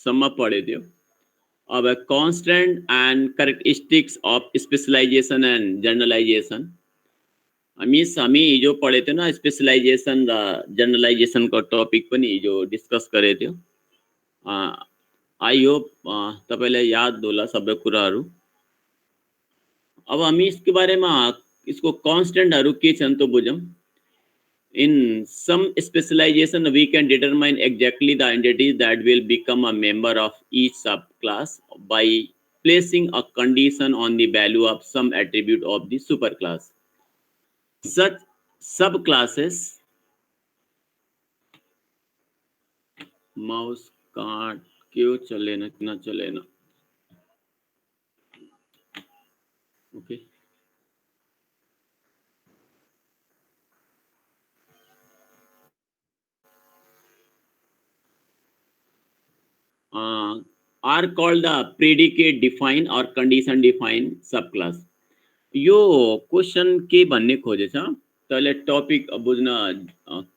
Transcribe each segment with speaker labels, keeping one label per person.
Speaker 1: सम्म पढे थियो। अब constant and characteristics of specialization and generalization, हामी हिजो पढे थियो ना स्पेशलाइजेसन र जनरलाइजेसन को टपिक पनि हिजो डिस्कस गरे थियो। आई होप तपाईलाई याद होला सबै कुराहरू। अब हामी इसके बारेमा इसको कन्स्टेन्टहरू के छन् त बुझौं। In some specialization, we can determine exactly the entities that will become a member of each subclass by placing a condition on the value of some attribute of the superclass. Such subclasses, mouse काट क्यों चले ना चले ना, okay. Are called the predicate define or condition define subclass. यो question के भन्ने खोजेछ तले टपिक बुझ्न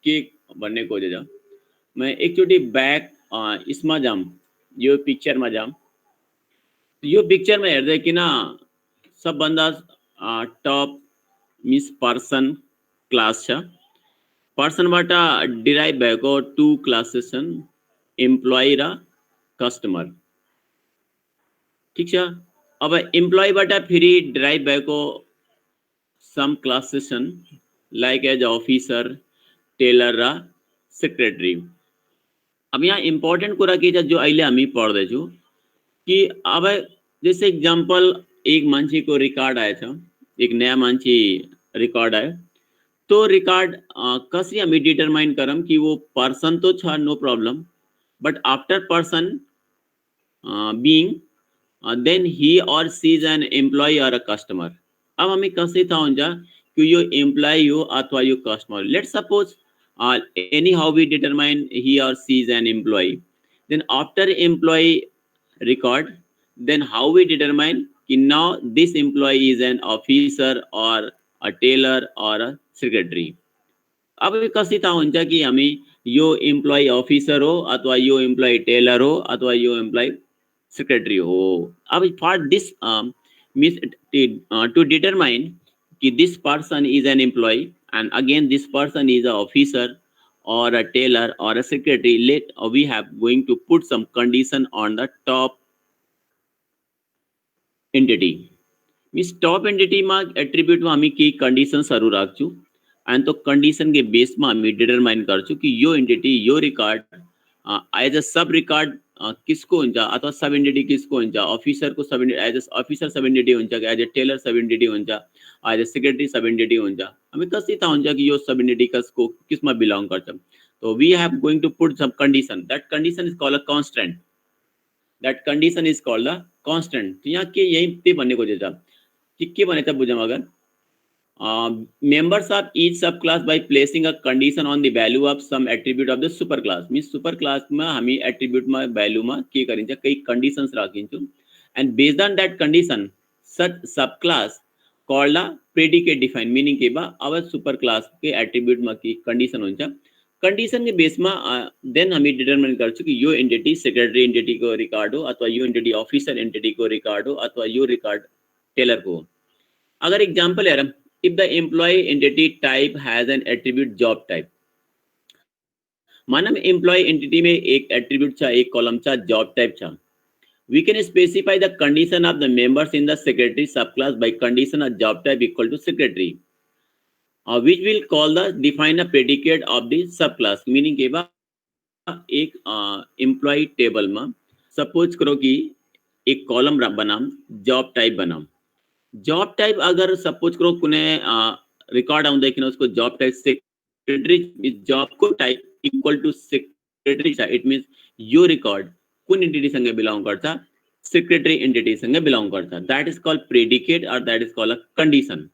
Speaker 1: के भन्ने खोजेछ। मैं एकचोटि ब्याक इसमा जाम, यो पिक्चरमा जाम। यो पिक्चरमा हेर्दै किन सबभन्दा टप मिस पर्सन क्लास छ। पर्सनबाट डिराइभ भएको टु क्लासेस छन्, एम्प्लोइ र कस्टमर। ठीक छ। अब एम्प्लोइबाट फेरि डिराइभ भएको सम क्लासेस छन्, लाइक एज अफिसर, टेलर र सेक्रेटरी। अब यहाँ इम्पोर्टेन्ट कुरा के छ जो अहिले हामी पढ्दै छु कि अब जैसे एग्जाम्पल एक मान्छेको रिकॉर्ड आएछ, एक नयाँ मान्छे रिकॉर्ड आयो, तो रिकॉर्ड कसरी हामी डिटरमाइन गरौँ कि वो पर्सन तो छ, no problem, but after person being then he or she is an employee or a customer. अब हमें कसरी थाहा हुन्छ कि यो एम्प्लोइ हो अथवा यो customer. Let's suppose anyhow we determine he or she is an employee, then after employee record, then how we determine कि now this employee is an officer or a tailor or a secretary. अब कसरी थाहा हुन्छ कि हामी यो employee officer हो अथवा यो एम्प्लोइ टेलर हो अथवा यो एम्प्लोइ सेक्रेटरी हो। अब for this means to determine कि this person is an employee and again this person is a officer or a teller or a secretary, let we have going to put some condition on the top entity. Means top entity में attribute में हामी केही कन्डिसन्सहरु राख्छु and तो condition के base में हामी determine गर्छु कि यो एंटिटी यो record as a sub record किसको हुन्छ अथवा सब एंटिटी किसको हुन्छ। अफिसर को sub as a officer sub entity हुन्छ, as a teller sub entity हुन्छ, as a secretary sub entity हुन्छ। हमें कसरी थाहा हुन्छ कि यो सब एंटिटी कसको किसमा बिलोंग गर्छ। तो we have going to put some condition, that condition is called a constant, that condition is called a constant. तो यहाँ के यही ते भन्ने खोजेछ कि के भने त बुझौँ। अगर members of each subclass by placing a condition on the value of some attribute of the superclass, means superclass में हामी attribute में value में के करिन्छ कई conditions राखिन्छौं and based on that condition such subclass called a predicate define, meaning के बा अब superclass के attribute में की condition हुन्छ। condition के बेस में then हामी determine गर्छौं कि यो entity secretary entity को record हो अथवा यो entity officer entity को record हो अथवा यो record tailor को। अगर example हेरौं, if the employee entity type has an attribute job type, मानम employee entity में एक attribute छ, एक column छ, job type छ, we can specify the condition of the members in the secretary subclass by condition of job type equal to secretary, which will call the define a predicate of the subclass, meaning के बा एक employee table में suppose करो कि एक column बनाम job type बनाम। Job type अगर सपोज करो कुने रिकॉर्ड आउँदै किन उसको job type secretary is job को टाइप इक्वल टू सेक्रेटरी छ, इट मीन्स यो रिकॉर्ड कुन एंटिटी सँग बिलोंग गर्छ, सेक्रेटरी एंटिटी सँग बिलोंग गर्छ। That is called predicate or that is called a condition,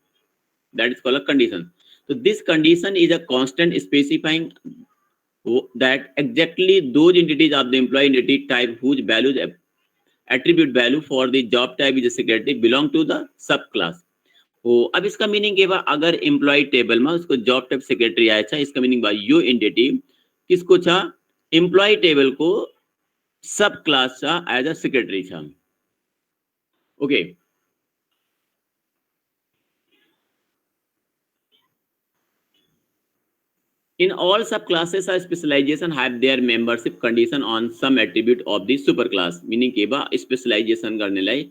Speaker 1: that is called a condition. तो this condition is a constant specifying that exactly those entities of the employee entity type whose values attribute value for the job type is a secretary belong to the subclass। अब इसका meaning के बा अगर employ table में उसको job type secretary आया था, इसका मीनिंग बा यो एंटिटी किसको था, एम्प्लॉय टेबल को सब क्लास चा एज अ सेक्रेटरी छा. Okay. In all subclasses, a specialization have their membership condition on some attribute of the superclass. Meaning के बा specialization करने लाई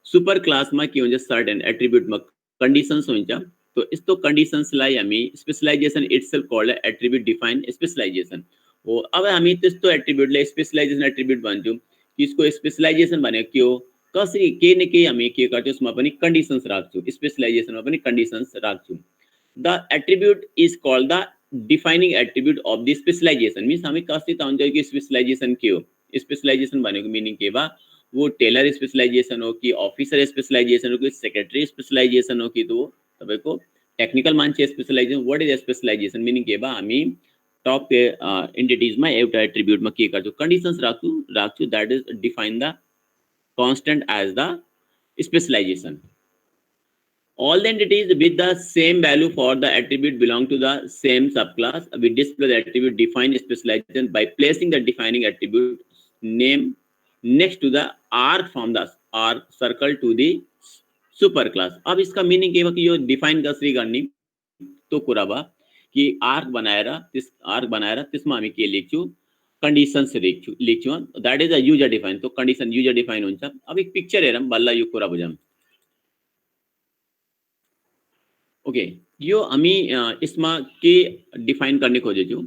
Speaker 1: superclass में की होंगे certain attribute में conditions होंगे. तो इस तो conditions लाई हमी specialization itself called attribute defined specialization. वो अब हमी तो इस तो attribute लाई specialization attribute बन जो कि इसको specialization बने क्यों कसरी के ने के हमी के करते उसमें अपनी conditions रख जो specialization में अपनी conditions रख जो. The attribute is called the defining attribute of the specialization. Means हमें कस्ती ताउन जाए कि specialization क्यों specialization बने को meaning के बा वो टेलर specialization हो कि ऑफिसर specialization हो कि सेक्रेटरी specialization हो कि तो तबे को technical मानचे specialization. What is specialization meaning के बा हमें टॉप के एंटिटीज में एक एट्रीब्यूट में के कर जो कंडीशंस राखू that is define the constant as the specialization. All the entities with the same value for the attribute belong to the same subclass. We display the attribute define specialization by placing the defining attribute name next to the arc from the arc circle to the superclass. अब इसका meaning ये कि यो define कसरी करनी तो कुराबा कि arc बनाएरा तिसमा हामी के लेख्छु कंडीशंस लेख्छु that is a user define. तो कंडीशन यूजर डिफाइन हुन्छ. अब एक पिक्चर हेरौँ बल्ल यो कुरा बुझौँ. ओके यो हामी यसमा के डिफाइन गर्ने खोजेछु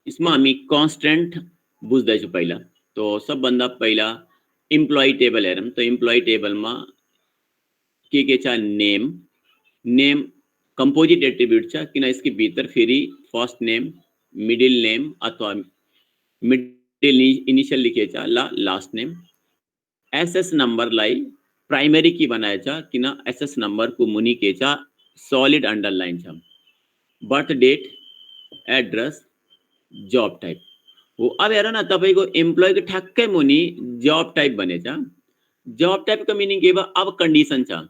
Speaker 1: यसमा हामी कन्स्टेन्ट बुझ्दैछु पहिला. तो सबभन्दा पहिला इम्प्लोइ टेबल हेरौँ. तो इम्प्लोइ टेबलमा के छ नेम कंपोजिट एट्रिब्यूट छ किन यसको भित्र फेरि फर्स्ट नेम मिडल नेम अथवा मिडल इनिशियल लेखेछ ल लास्ट नेम. एसएस नम्बरलाई प्राइमरी की बनाएछ किन एसएस नम्बर को मुनि के छ सॉलिड अंडरलाइन छ. Birth date address job type हो. अब हेर न तपाईको एम्प्लोइ को ठ्याक्कै मुनि जॉब टाइप बनेछ. जॉब टाइप का मीनिंग के बा अब कंडीशन छ.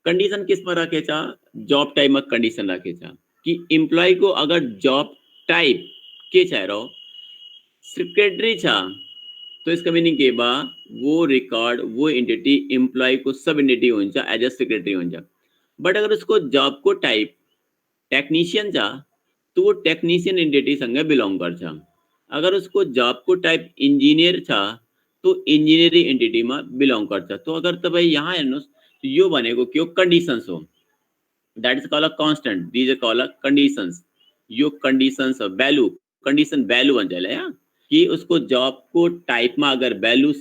Speaker 1: कंडीशन किसमा राखेछ जॉब टाइप में कंडीशन राखेछ कि एम्प्लोइ को अगर जॉब टाइप के छ हेर सेक्रेटरी छ तो इसका मीनिंग के बा वो रिकॉर्ड वो एंटिटी एम्प्लॉय को सब एंटिटी हुन्छ एज अ सेक्रेटरी हुन्छ. बट अगर उसको जॉब को टाइप टेक्नीशियन छ तो वो टेक्नीशियन एंटिटी सँग बिलोंग गर्छ. अगर उसको जॉब को टाइप इंजीनियर छ तो इंजीनियरिंग एंटिटी में बिलोंग गर्छ. तो अगर तपाईं यहाँ हेर्नुस् तो यो भनेको के हो कंडीशंस हो. That is called a constant. These are called a conditions. यो कंडीशंस वैल्यू कंडीशन वैल्यू भन्छ यसलाई हैन कि उसको जॉब को टाइप में अगर वैल्यू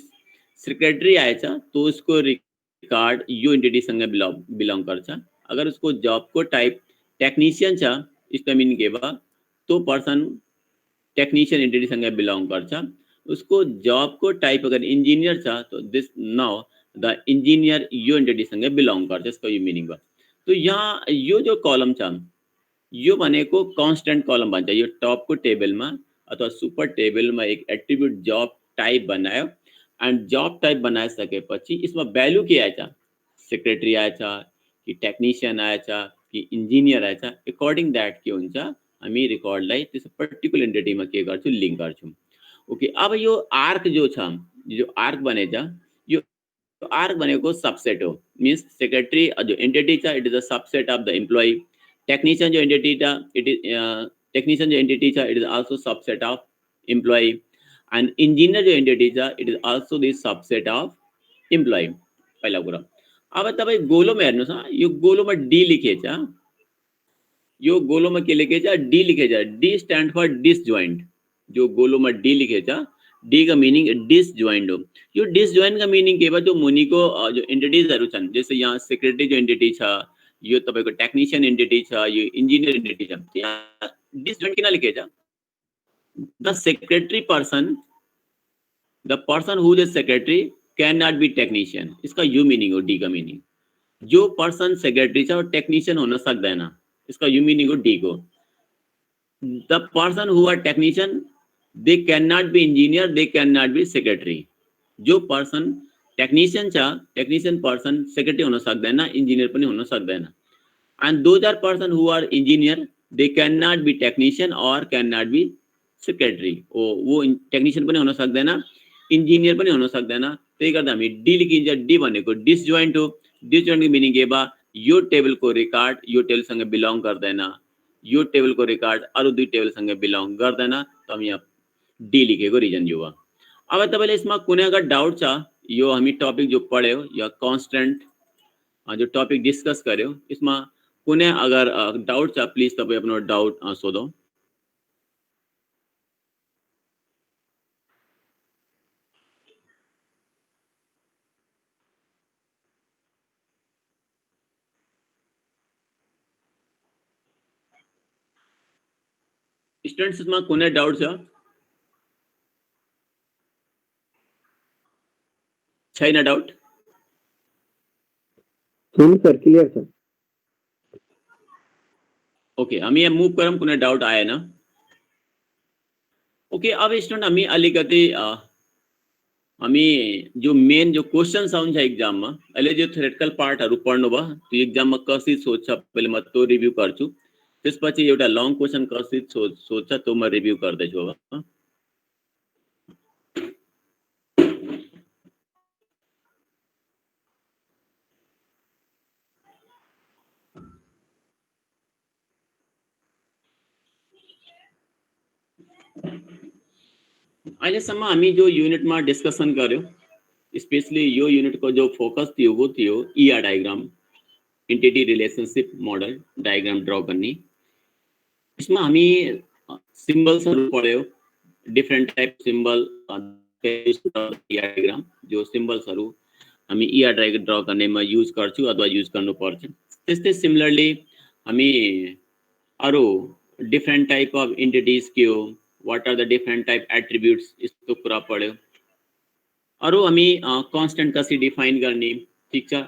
Speaker 1: सेक्रेटरी आएछ तो उसको रिकॉर्ड यो एंटिटी सँग बिलोंग गर्छ. अगर उसको जॉब को टाइप टेक्नीशियन छ इसका मीनिंग के बा तो पर्सन टेक्नीशियन एंटिटी सँग बिलोंग गर्छ. उसको जॉब को टाइप अगर इंजीनियर छ तो दिस नाउ द इंजीनियर यो एंटिटी सँग बिलोंग गर्छ. इसको यो मीनिंग बा. तो यहाँ यो जो कॉलम छ यो भनेको कांस्टेंट कॉलम भन्छ. यो टॉप को टेबल में अथवा सुपर टेबल में एक एट्रिब्यूट जॉब टाइप बनायो एंड जॉब टाइप बनाए सकेपछि इसमें वैल्यू के आएछ सेक्रेटरी आएछ कि टेक्नीशियन आएछ कि इंजीनियर आएछ अकॉर्डिंग दैट के हुन्छ हामी रिकॉर्डलाई त्यस पर्टिकुलर एंटिटीमा के गर्छौं लिंक गर्छौं. ओके अब यो आर्क जो छ जो आर्क बनेछ यो आर्क भनेको सबसेट हो. मीन्स सेक्रेटरी जो एंटिटी छ it is a subset of the employee. Technician जो एंटिटी था इट इज टेक्नीशियन जो एंटिटी था it is also subset of employee and engineer जो एंटिटी था it is also the subset of employee. पहिला कुरा. अब तपाई गोलोमा हेर्नुस् न यो गोलोमा डी लेखेछ. यो गोलोमा के लेखेछ डी लेखेछ. D stand for disjoint. जो गोलोमा डी लेखेछ डी का मीनिंग डिसजॉइंट हो. यो डिसजॉइंट का मीनिंग के बा जो मुनि को जो एंटिटीजहरु छन् जैसे यहाँ सेक्रेटरी जो एंटिटी छ यो तपाईको टेक्नीशियन एंटिटी छ यो इंजीनियर एंटिटी छ. यहाँ डिसजॉइंट किन लेखेछ the secretary person the person who is secretary can not be technician. इसका यो मीनिंग हो डी का मीनिंग. जो पर्सन सेक्रेटरी छ वो टेक्नीशियन हुन सक्दैन. इसका यो मीनिंग हो डी को. The person who are technician they cannot be engineer, they cannot be secretary. जो पर्सन टेक्नीशियन छ टेक्नीशियन पर्सन सेक्रेटरी हुन सक्दैन इंजीनियर पनि हुन सक्दैन. and those are person who are engineer they cannot be technician or cannot be secretary वो technician पनि हुन सक्दैन, इन्जिनियर पनि हुन सक्दैन। त्यही गर्दा हामी डी लेखिन्छ। डी भनेको डिसजोइन्ट हो। डिसजोइन्टको मिनिङ के बा यो टेबलको रेकर्ड यो टेबलसँग बिलोङ गर्दैन, यो टेबलको रेकर्ड अरू दुई टेबलसँग बिलोङ गर्दैन। त हामी यहाँ डी लेखेको रिजन यो हो। अब तपाईले यसमा कुनै अगर डाउट छ, यो हामी टपिक जो पढ्यो या कन्स्टेन्ट जो टपिक डिस्कस गर्यो यसमा कुनै अगर डाउट छ प्लिज तपाई आफ्नो डाउट सोधौ। स्टुडेन्ट्स यसमा कुनै डाउट छ? छैन डाउट?
Speaker 2: सर क्लियर छ।
Speaker 1: ओके हामी यहाँ मुभ गरौँ, कुनै डाउट आएन। ओके अब स्टुडेन्ट हामी अलिकति हामी जो मेन जो क्वेशन्स आउँछ एक्जाममा अहिले जो थ्योरेटिकल पार्टहरु पढ्नु भयो त्यो एक्जाममा कसरी सोध्छ पहिले म त्यो रिभ्यू गर्छु, त्यसपछि एउटा लङ क्वेशन कसरी सोध्छ त्यो म रिभ्यू गर्दै छु अब। अहिलेसम्म हामी जो युनिटमा डिस्कसन गर्यो स्पेशली यो युनिटको जो फोकस थियो वो थियो ER diagram, entity relationship model diagram draw गर्ने। यसमा हामी सिम्बल्सहरु पढ्यो, डिफरेन्ट टाइप सिम्बल डायग्राम जो सिम्बल्सहरु हामी ईआर डायग्राम ड्रा गर्नेमा युज गर्छु अथवा युज गर्नुपर्छ। त्यस्तै सिमिलरली हामी अरु डिफरेन्ट टाइप अफ एन्टिटीज के हो, what are the different type attributes इसको कुरा पढ्यो। अरु हामी कांस्टेंट कसरी डिफाइन गर्ने, ठीक छ।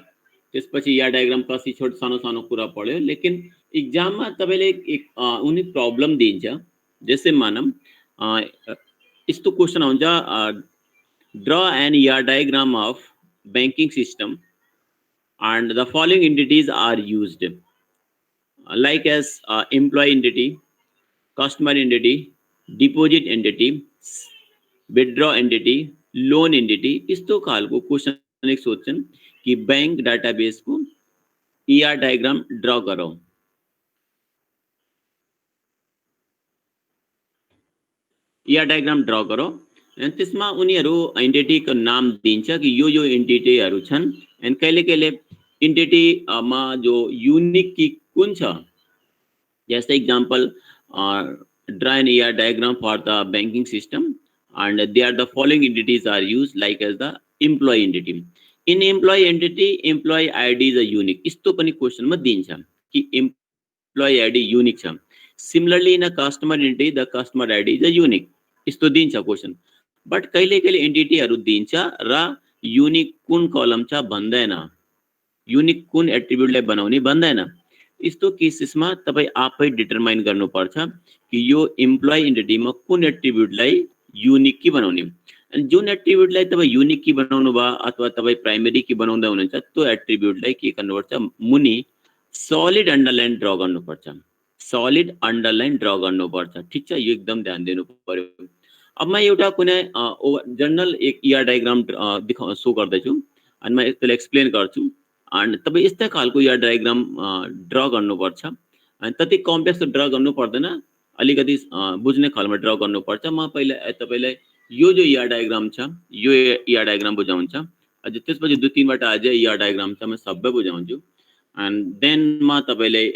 Speaker 1: त्यसपछि या डायग्राम कसरी छोट सानो सानो कुरा पढ्यो। लेकिन एग्जाममा तपाईले एक उनी प्रब्लम दिन्छ, जैसे मानम यस्तो क्वेशन हुन्छ ड्रा एन या diagram of banking system and the following entities are used like as employee entity, customer entity, deposit entity, withdraw entity, loan entity। यस्तो खालको क्वेशन एक सोध्छन् कि बैंक डाटाबेस को ईआर डायग्राम ड्रा गरौँ। ER diagram draw गरौँ अनि त्यसमा उनीहरु एन्टिटीको नाम दिन्छ कि यो एन्टिटीहरु छन् अनि कहिले कहिले एन्टिटी मा जो युनिक की कुन छ, जैसे example draw an ER diagram for the banking system and there the following entities are used like as the employee entity। in employee entity employee id is a unique। यस्तो पनि question मा दिन्छ कि employee id unique छ। similarly in a customer entity the customer id is a unique। यस्तो दिन्छ question. But कहिले कहिले एन्टिटीहरु दिन्छ र युनिक कुन कलम छ भन्दैन, युनिक कुन एट्रिब्युटलाई बनाउने भन्दैन। यस्तो केसेसमा तपाई आफै डिटरमाइन गर्नुपर्छ कि यो एम्प्लोइ एन्टिटीमा कुन एट्रिब्युटलाई युनिक की बनाउने। अनि जुन एट्रिब्युटलाई तपाई युनिक की बनाउनु भयो अथवा तपाई प्राइमरी की बनाउँदै हुनुहुन्छ त्यो एट्रिब्युटलाई के गर्नुपर्छ, मुनि सलिड अंडरलाइन ड्रा गर्नुपर्छ, सलिड अंडरलाइन ड्रा गर्नुपर्छ। ठीक छ, यो एकदम ध्यान दिनु पर्यो। अब म एउटा कुनै जनरल एक ईआर डायग्राम शो गर्दै छु अनि म यसलाई एक्सप्लेन गर्छु अनि तपाई यस्तै खालको ईआर डायग्राम ड्रा गर्नुपर्छ। अनि त्यति कम्प्लेक्स ड्रा गर्नु पर्दैन, अलिकति बुझ्ने खालमा ड्रा गर्नुपर्छ। म पहिला तपाईलाई यो जो ईआर डायग्राम छ यो ईआर डायग्राम बुझाउँछ, अझ त्यसपछि दुई तीनवटा अझै ईआर डायग्राम छ म सबै बुझाउँछु एन्ड देन म तपाईलाई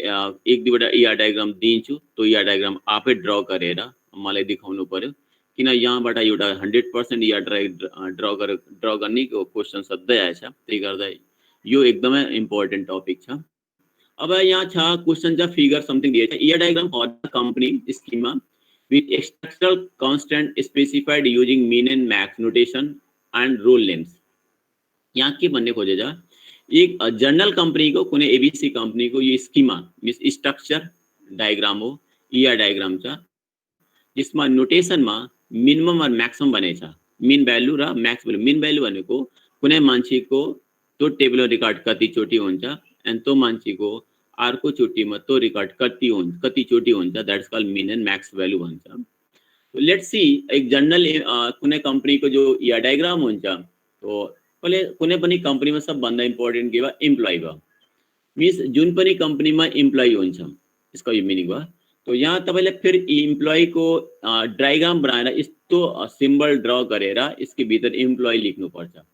Speaker 1: एक दुईवटा ईआर डायग्राम दिन्छु, त्यो ईआर डायग्राम आफै ड्रा गरेर मलाई देखाउनु पर्यो किन यहाँबाट एउटा 100% ईआर ड्रा गर्ने क्वेशन सधैँ आएछ। त्यही गर्दा यो एकदमै इम्पोर्टेन्ट टपिक छ। अब यहाँ छ क्वेशन छ फिगर समथिङ दिएको छ, ER diagram for the company schema with structural constant specified using min and max notation and role names। यहाँ के भन्ने खोजेछ, एक जनरल कंपनी को कुनै एबीसी कंपनी को यो स्कीमा मिस स्ट्रक्चर डायग्राम हो, ईआर डायग्राम छ जसमा नोटेसनमा मिनिमम और मैक्सिमम भनेछ। मिन भ्यालु र मैक्स भ्यालु। मिन भ्यालु भनेको कुनै मान्छेको त्यो टेबल रेकर्ड कति चोटी हुन्छ अनि त्यो मान्छेको अर्को चोटीमा त्यो रेकर्ड कति चोटी हुन्छ, that's called min and max value भन्छ। लेट्स सी एक जनरल कुनै कम्पनीको जो या डायग्राम हुन्छ तो कुनै पनि कम्पनीमा सबभन्दा इम्पोर्टेन्ट के भयो इम्प्लोइ भयो मिन्स जुन पनि कम्पनीमा इम्प्लोइ हुन्छ यसको यो मिनिङ भयो तो यहाँ तपाईँले फेरि इम्प्लोइको डायग्राम बनाएर यस्तो सिम्बल ड्र गरेर यसको भित्र इम्प्लोइ लेख्नुपर्छ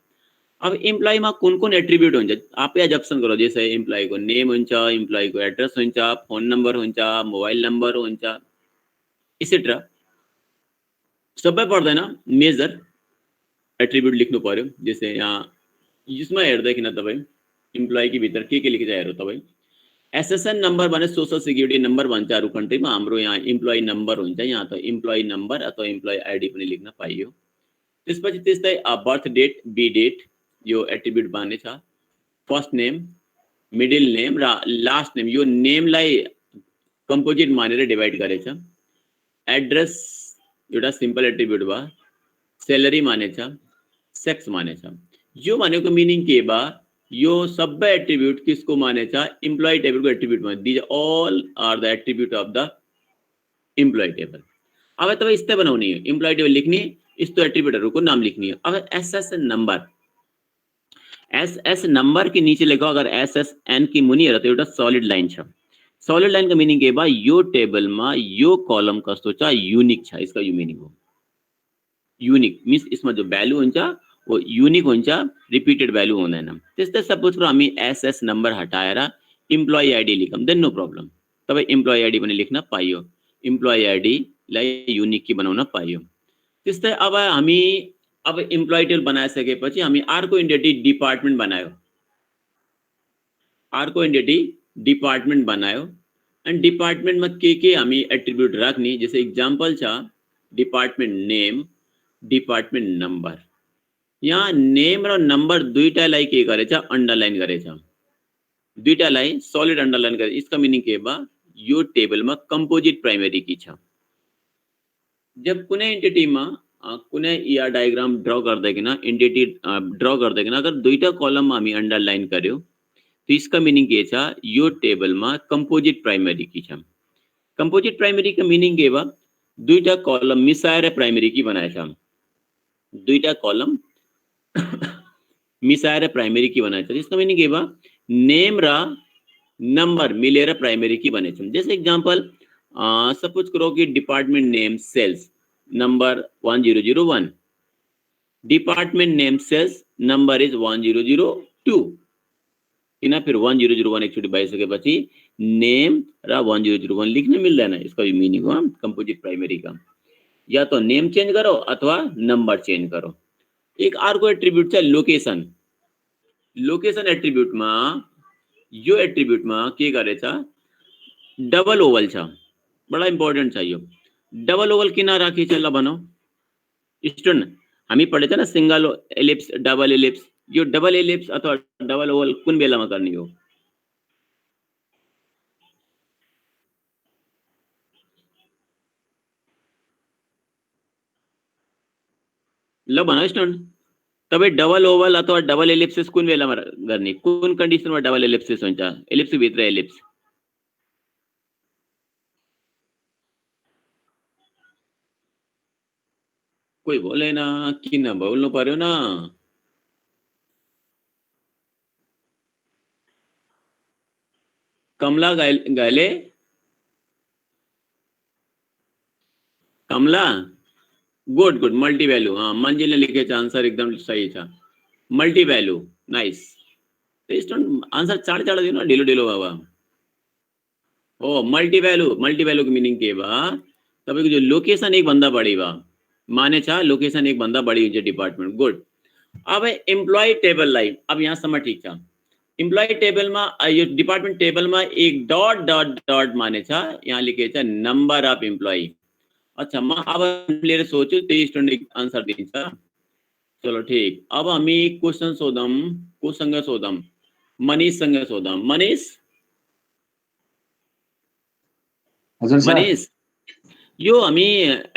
Speaker 1: अब इम्प्लोइ में कुन एट्रिब्यूट हुन्छ आप आज ऑप्शन करो जैसे इम्प्लोइ को नेम हुन्छ इम्प्लोइ को एड्रेस हुन्छ फोन नंबर हुन्छ मोबाइल नंबर हुन्छ एक्सेट्रा सबै पर्दैन मेजर एट्रिब्यूट लेख्नु पर्यो जैसे यहाँ यसमा हेर्दैकिन तपाईँ इम्प्लोइ की भित्र के लेखिन्छ हेर्नु तपाईँ एसएसएन नंबर भने सोशल सिक्युरिटी नंबर भन्छ अरु कन्ट्रीमा हाम्रो यहाँ इम्प्लोइ नंबर हुन्छ यहाँ त इम्प्लोइ नंबर अथवा इम्प्लोइ आईडी पनि लेख्न पाइयो त्यसपछि त्यस्तै बर्थ डेट बी डेट यो एट्रिब्यूट बाने छ फर्स्ट नेम मिडिल नेम र लास्ट नेम यो नेमलाई कम्पोजिट मानेर डिवाइड गरेछ एड्रेस एउटा सिम्पल एट्रिब्यूट भयो सैलरी मानेछ सेक्स मानेछ यो भनेको मिनिङ के बा यो सबै एट्रिब्यूट किसको मानेछ इम्प्लोइ टेबल को एट्रिब्यूट माने these all are the attribute of the employee table अब तपाईँ यस्तै बनाउने हो इम्प्लोइ टेबल लेख्ने यस्तो एट्रिब्यूटहरुको नाम लेख्ने हो अब एसएसएन नंबर एस नंबर के नीचे लेखो अगर एसएसएन की मुनि हेर त एउटा सलिड लाइन छ सलिड लाइन का मिनिङ के बा यो टेबल में यो कलम कस्तो छ युनिक छ इसका यो मिनिङ हो युनिक मीन्स इसमें जो भ्यालु हुन्छ वो युनिक हुन्छ रिपीटेड भ्यालु हुँदैन त्यस्तै सपोज करो हामी एसएस नंबर हटाएर इम्प्लोइ आईडी लेखौं देन नो प्रब्लम तपाई इम्प्लोइ आईडी पनि लेख्न पाइयो इम्प्लोइ आईडी लाई युनिक की बनाउन पाइयो त्यस्तै अब हामी अब इम्प्लोइ टेबल बनाइसकेपछि हामी अर्को एन्टिटी डिपार्टमेन्ट बनायो अर्को एन्टिटी डिपार्टमेन्ट बनायो अनि डिपार्टमेन्टमा के हामी एट्रिब्यूट राख्ने जैसे एक्जाम्पल छ डिपार्टमेन्ट नेम डिपार्टमेन्ट नंबर यहाँ नेम र नंबर दुईटालाई के गरेछ अंडरलाइन गरेछ दुईटालाई सलिड अंडरलाइन गरेछ इसका मिनिङ के बा यो टेबलमा कम्पोजिट प्राइमरी की छ जब कुनै एन्टिटीमा कुनै या डायग्राम ड्र गर्दैकिन एन्टिटी ड्र गर्दैकिन अगर दुईटा कलममा हामी अंडरलाइन गर्यो तो इसका मिनिङ के छ यो टेबलमा कम्पोजिट प्राइमरी की छ कम्पोजिट प्राइमरी का मिनिङ के बा दुईटा कलम मिसाएर प्राइमरी की बनाएछ दुईटा कलम मिसाएर प्राइमरी की बनाएछ इसका मिनिङ के बा नेम र नंबर मिलेर प्राइमरी की बनेछ जैसे एग्जांपल सपोज करो कि department name sales number 1001 department name sales number is 1002 किन फिर 1001 एकचोटि भइसकेपछि नेम र 1001 लेख्न मिल्दैन इसका यो मिनिङ हो कम्पोजिट प्राइमरी का या तो नेम चेंज करो अथवा नंबर चेंज करो एक अर्को एट्रिब्यूट छ लोकेशन लोकेशन एट्रिब्यूट में यो एट्रिब्यूट में के गरेछ डबल ओवल छ बडा इम्पोर्टेन्ट छ यो डबल ओवल किन राखी छ ल भनौ स्टुडेन्ट हामी पढेछ न सिंगल एलिप्स डबल एलिप्स यो डबल एलिप्स अथवा डबल ओवल कुन बेलामा गर्ने हो ल भन स्टुडेन्ट तपाईं डबल ओवल अथवा डबल एलिप्सिस कुन बेलामा गर्ने कुन कन्डिसनमा डबल एलिप्सिस हुन्छ एलिप्स भित्र एलिप्स कोही बोलेन किन बोल्नु पर्यो न कमला गले Kamala good good multi value मन्जिलले लेखेछ आन्सर एकदम सही छ multi value nice student answer चाँडै चाँडै दिनु ढिलो ढिलो बाबा हो मल्टी भ्यालु को मिनिङ के बा तपाईको जो लोकेसन एक भन्दा बढी बा माने छ लोकेसन एक भन्दा बढी हुन्छ डिपार्टमेन्ट गुड अब एम्प्लोइ टेबललाई अब यहाँसम्म ठीक छ एम्प्लोइ टेबलमा यो डिपार्टमेन्ट टेबलमा एक डट डट डट माने छ यहाँ लेखेछ नम्बर अफ एम्प्लोइ अच्छा म अब लिएर सोच्छु त्यही स्टुडेन्ट आन्सर दिन्छ चलो ठीक अब हामी क्वेशन सोधौं कोसँग सोधौं मनीषसँग सोधौं मनीष
Speaker 2: हजुर सर
Speaker 1: मनीष यो हामी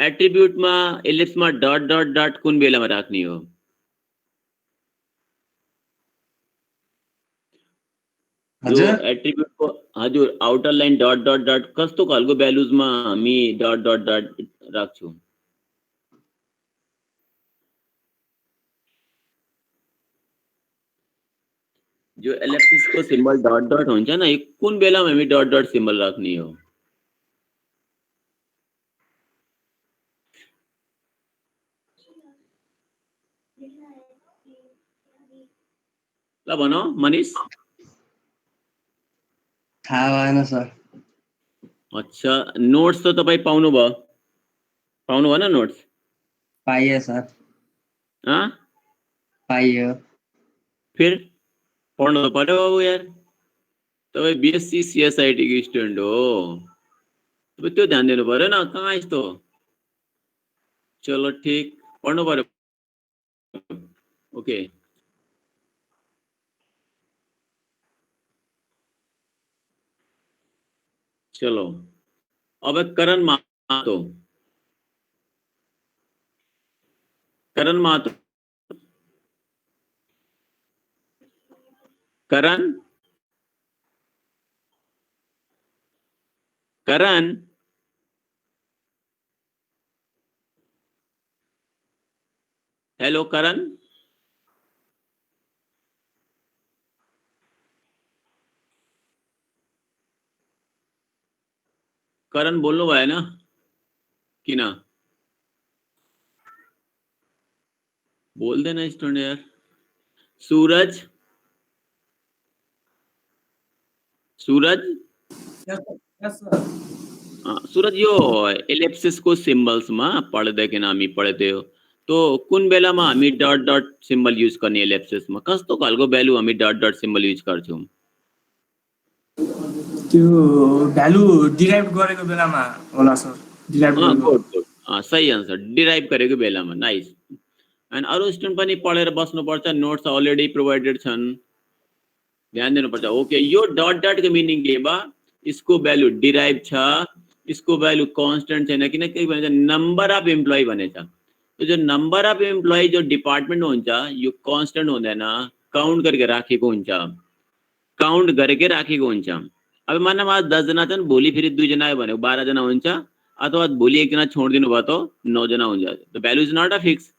Speaker 1: एट्रिब्युटमा एलिप्समा डट डट डट कुन बेलामा राख्ने हो
Speaker 2: हजुर
Speaker 1: एट्रिब्युट को हजुर outer line dot dot dot कस्तो खालको भ्यालुजमा हामी डट डट डट राख्छौं जो एलिप्सिस को सिम्बल डट डट हुन्छ न, यो कुन बेलामा हामी डट डट सिम्बल राख्ने हो? ल भन मनिष।
Speaker 2: थाहा भएन सर।
Speaker 1: अच्छा, नोट्स त तपाई पाउनु भयो? पाउनु भएन नोट्स?
Speaker 2: पाइयो सर।
Speaker 1: हाँ?
Speaker 2: पाइयो।
Speaker 1: फिर पढ्नु त पर्यो बाबु यार, तपाई बीएससी सीएसआईटी को स्टुडेन्ट हो, तपाईँ त्यो ध्यान दिनु पर्यो न, कहाँ यस्तो? चलो ठीक, पढ्नु पर्यो। ओके, चलो अब करण महतो। करण महतो, करण करण हेलो करण, करण बोल्नु भएन किन? बोल्दैन स्टुडेन्ट यार। सूरज, सूरज सूरज यो एलिप्सिस को सिम्बल्स मा पढ्दैकिन हामी पढ्दै हो, तो कुन बेलामा हामी डट डट सिम्बल युज गर्ने एलिप्सिस मा? कस्तो खालको भ्यालु हामी डट डट सिम्बल युज गर्छौं?
Speaker 3: त्यो भ्यालु डिराइभ गरेको बेलामा होला सर। डिराइभ गरेको।
Speaker 1: गुड गुड, सही आन्सर, डिराइभ गरेको बेलामा। नाइस। एन्ड अरु स्टुडेन्ट पनि पढेर बस्नुपर्छ, नोट्स अलरेडी प्रोभाइडेड छन्, ध्यान दिनुपर्छ। ओके, यो डट डट को मिनिङ के बा? इसको भ्यालु डिराइभ छ, इसको भ्यालु कान्स्टेन्ट छैन, किनकि भन्छ नम्बर अफ एम्प्लोइ भनेछ। तो जो नम्बर अफ एम्प्लोइ जो डिपार्टमेन्ट हुन्छ यो कान्स्टेन्ट हुँदैन, काउन्ट गरेर राखेको हुन्छ, काउन्ट गरेकै राखेको हुन्छ। अब मानव आज 10 जना छन्, भोलि फेरि 2 जना आयो भने 12 जना हुन्छ, अथवा भोलि 1 जना छोडिदिनु भयो त 9 जना हुन्छ। The value is not a fix,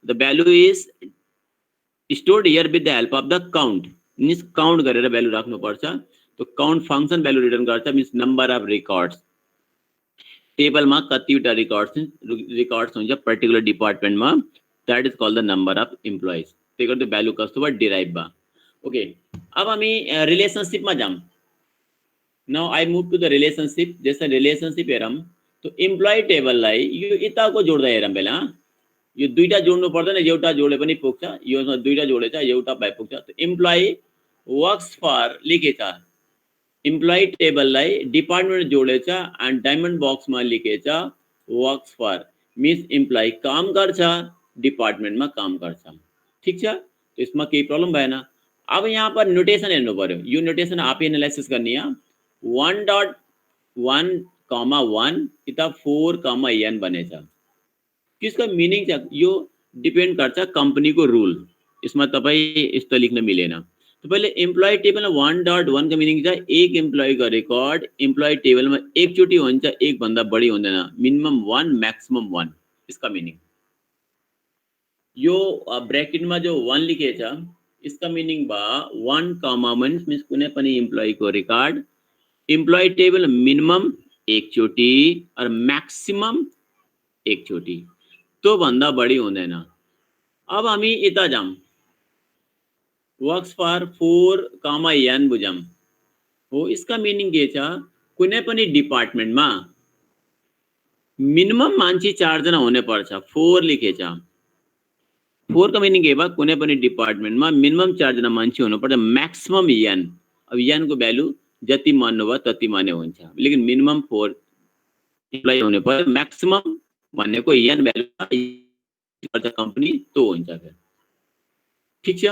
Speaker 1: the value is stored here with the help of the count. Means count गरेर भ्यालु राख्नु पर्छ। तो काउन्ट फंक्शन भ्यालु रिटर्न गर्छ, मिन्स नम्बर अफ रेकर्ड्स। टेबलमा कतिवटा रेकर्ड्स हुन्छ पर्टिकुलर डिपार्टमेन्टमा, that is called the number of employees. त्यही गर्दा भ्यालु कस्तो भयो? डिराइभ भयो। ओके, अब हामी रिलेसनशिपमा जाम। Now I move to the relationship. जैसे रिलेशनशिप हेरौँ, तो एम्प्लोइ टेबललाई यो यताको जोड्दा हेरौँ पहिला। यो दुईटा जोड्नु पर्दैन, एउटा जोडे पनि पुग्छ, यो दुईटा जोडेछ, एउटा भए पुग्छ। तो एम्प्लोइ वर्क्स फर लेखेछ, एम्प्लोइ टेबललाई डिपार्टमेन्ट जोडेछ एन्ड डायमन्ड बक्समा लेखेछ वर्क्स फर, मिन्स एम्प्लोइ काम गर्छ, डिपार्टमेन्टमा काम गर्छ। ठीक छ, तो यसमा केही प्रब्लम भएन। अब यहाँ पर नोटेसन हेर्नु पर्यो, यो नोटेसन आफै एनालाइसिस गर्ने। यहाँ 1.1,1 यता 4,n बनेछ। किसको मिनिङ छ? यो डिपेन्ड गर्छ कम्पनीको रुल। यसमा तपाई यस्तो लेख्न मिलेन। तो पहिले एम्प्लोइ टेबलमा 1.1 को मिनिङ छ एक एम्प्लोइको रेकर्ड एम्प्लोइ टेबलमा एकचोटी हुन्छ, एक भन्दा बढी हुँदैन, मिनिमम 1 मैक्सिमम 1, इसका मिनिङ। यो ब्रैकेटमा जो 1 लेखेछ इसका मिनिङ बा 1, मिन्स कुनै पनि एम्प्लोइको रेकर्ड एम्प्लोइ टेबल मिनिमम एकचोटी और मैक्सिमम एकचोटी, तो भन्दा बढी हुँदैन। अब हामी यता जाम, वर्क्स फर 4,n बुझम हो। इसका मिनिङ के छ? कुनै पनि डिपार्टमेन्टमा मिनिमम मान्छे 4 जना हुने पर्छ, 4 लेखेछ। 4 का मिनिङ के बा? कुनै पनि डिपार्टमेन्टमा मिनिमम 4 जना मान्छे हुनुपर्छ, मैक्सिमम n। अब n को भ्यालु जति मान्नु भयो तति माने हुन्छ, लेकिन मिनिमम 4 एम्प्लोइ हुने पर्यो, मैक्सिमम भनेको n भ्यालु गर्छ कम्पनी तो हुन्छ फेरि। ठीक छ,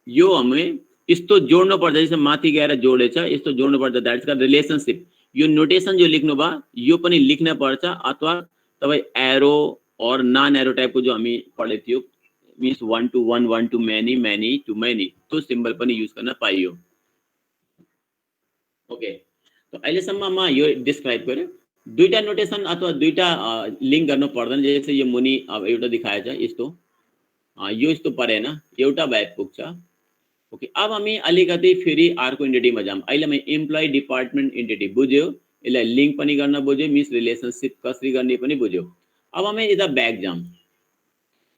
Speaker 1: यो हामी यस्तो जोड्नु पर्छ, जस्तो माथि गएर जोडेछ यस्तो जोड्नु पर्छ, दैट्स कॉल्ड रिलेशनशिप। यो नोटेसन जो लेख्नु भयो यो पनि लेख्न पर्छ, अथवा तपाई एरो और नन एरो टाइपको जो हामी पढे थियो, means 1 to 1, 1 to many, many to many, तो सिम्बल पनि युज गर्न पाइयो। ओके, तो अहिलेसम्ममा यो डिस्क्राइब गर्यो। दुईटा नोटेसन अथवा दुईटा लिंक गर्नु पर्दैन। जैसे यो मुनि अब एउटा देखाएछ यस्तो, यो यस्तो परेन, एउटा भए पुग्छ। ओके अब हामी अलिकति फेरि अर्को एन्टिटीमा जाम अहिले हामी एम्प्लोइ डिपार्टमेन्ट एन्टिटी बुझ्यो यसलाई लिंक पनि गर्न बुझ्यो मिस रिलेसनशिप कसरी गर्ने पनि बुझ्यो अब हामी यता ब्याक जाम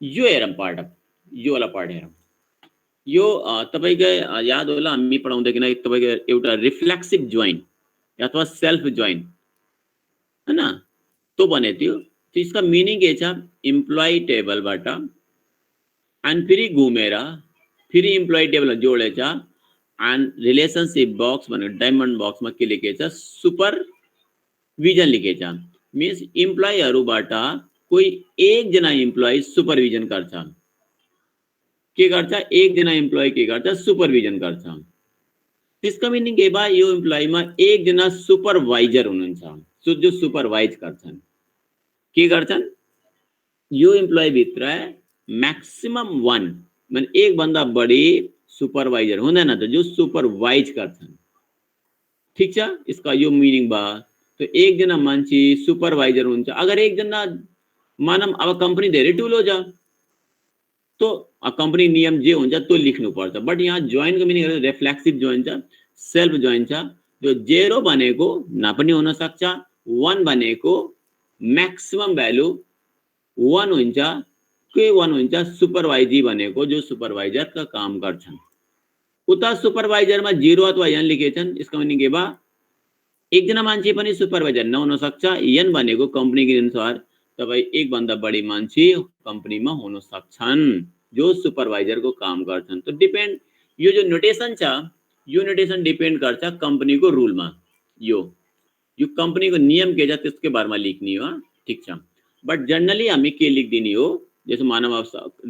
Speaker 1: यो हेरौँ पार्ट यो वाला पार्ट हेरौँ यो तपाईको याद होला हामी पढाउँदाखेरि तपाईको एउटा रिफ्लेक्सिभ जोइन अथवा सेल्फ जोइन हैन तो बने थियो त्यसको मिनिङ के छ एम्प्लोइ टेबलबाट अनि फेरि घुमेर फेरि एम्प्लोइ टेबल जोडेछ एन्ड रिलेसनशिप बक्स भनेको डायमन्ड बक्समा के लेखेछ सुपरभिजन लेखेछ मिन्स एम्प्लोइहरुबाट कोही एकजना एम्प्लोइ सुपरभिजन गर्छ के गर्छ एकजना एम्प्लोइ के गर्छ सुपरभिजन गर्छ त्यसको मिनिङ के भयो यो एम्प्लोइमा एकजना सुपरभाइजर हुनुहुन्छ जो सुपरभाइज गर्छन् के गर्छन् यो एम्प्लोइ भित्र मैक्सिमम 1 माने एक भन्दा बढी सुपरभाइजर हुँदैन त जो सुपरभाइज गर्छन् ठीक छ यसको यो मिनिङ भयो तो एकजना मान्छे सुपरभाइजर हुन्छ अगर एकजना मानम अब कंपनी धेरै ठुलो छ तो कंपनी नियम जे हुन्छ त्यो लेख्नु पर्छ बट यहाँ जोइन को मिनिङ रिफ्लेक्सिभ जोइन छ सेल्फ जोइन छ जो 0 भनेको न पनि हुन सक्छ 1 भनेको मैक्सिमम भ्यालु 1 हुन्छ के 1 हुन्छ सुपरभाइजी भनेको जो सुपरभाइजर का काम गर्छन् उता सुपरभाइजर मा 0 अथवा n लेखेछन् यसको मिनिङ के बा एकजना मान्छे पनि सुपरभाइजर नहुन सक्छ n भनेको कंपनी के अनुसार तपाई एक भन्दा बढी मान्छे कंपनीमा हुन सक्छन् जो सुपरभाइजर को काम गर्छन् तो डिपेंड यो जो नोटेशन छ यो नोटेशन डिपेंड गर्छ कंपनी को रूलमा यो कंपनी को नियम के छ त्यसको बारेमा लेख्ने हो ठीक छ बट जनरली हामी के लेख्दिने हो जैसे मानव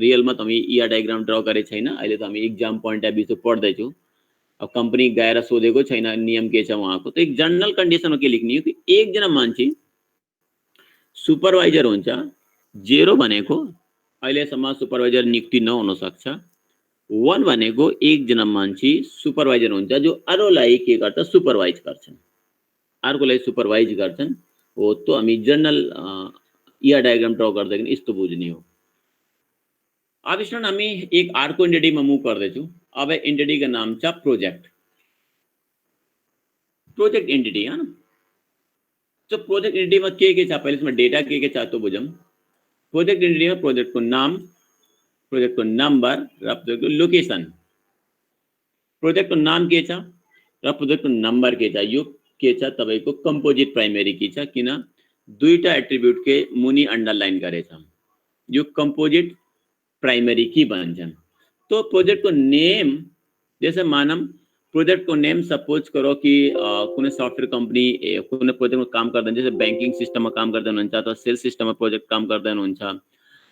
Speaker 1: रियल में हामी ईआर डायग्राम ड्रा गरे छैन अहिले त हामी एग्जाम पॉइंट अफ व्यू से पढ्दै छु अब कंपनी गएर सोधेको छैन नियम के छ वहाँको तो एक जनरल कन्डिसनमा के लेख्ने हो कि एकजना मान्छे सुपरभाइजर हुन्छ 0 भनेको अहिलेसम्म सुपरभाइजर नियुक्ति नहुन सक्छ 1 भनेको एकजना मान्छे सुपरभाइजर हुन्छ जो अरूलाई के गर्छ सुपरभाइज गर्छन् अर्कोलाई सुपरभाइज गर्छन् हो तो हामी जनरल ईआर डायग्राम ड्रा गर्दाखेरि यस्तो बुझ्ने हो अब स्टुडेन्ट हामी एक अर्को एन्टिटीमा मुभ गर्दैछौँ अब एन्टिटी का नाम छ प्रोजेक्ट एन्टिटी हैन तो प्रोजेक्ट एन्टिटी में के छ पहिले यसमा डेटा के छ तो बुझौँ प्रोजेक्ट एन्टिटी में प्रोजेक्ट को नाम प्रोजेक्ट को नंबर र प्रोजेक्ट को लोकेशन प्रोजेक्ट को नाम के छ र प्रोजेक्ट को नंबर के छ यो के छ तपाईको कंपोजिट प्राइमरी की छ किन दुईटा एट्रिब्यूट के मुनि अंडरलाइन गरेछ यो कंपोजिट प्राइमरी की भन्छन् तो प्रोजेक्ट को नेम जैसे मानम प्रोजेक्ट को नेम सपोज करो कि कुनै सफ्टवेयर कंपनी कुनै प्रोजेक्ट में काम गर्दै जैसे बैंकिंग सिस्टम में काम गर्दै हुनुहुन्छ अथवा सेल्स सिस्टम में प्रोजेक्ट काम गर्दै हुनुहुन्छ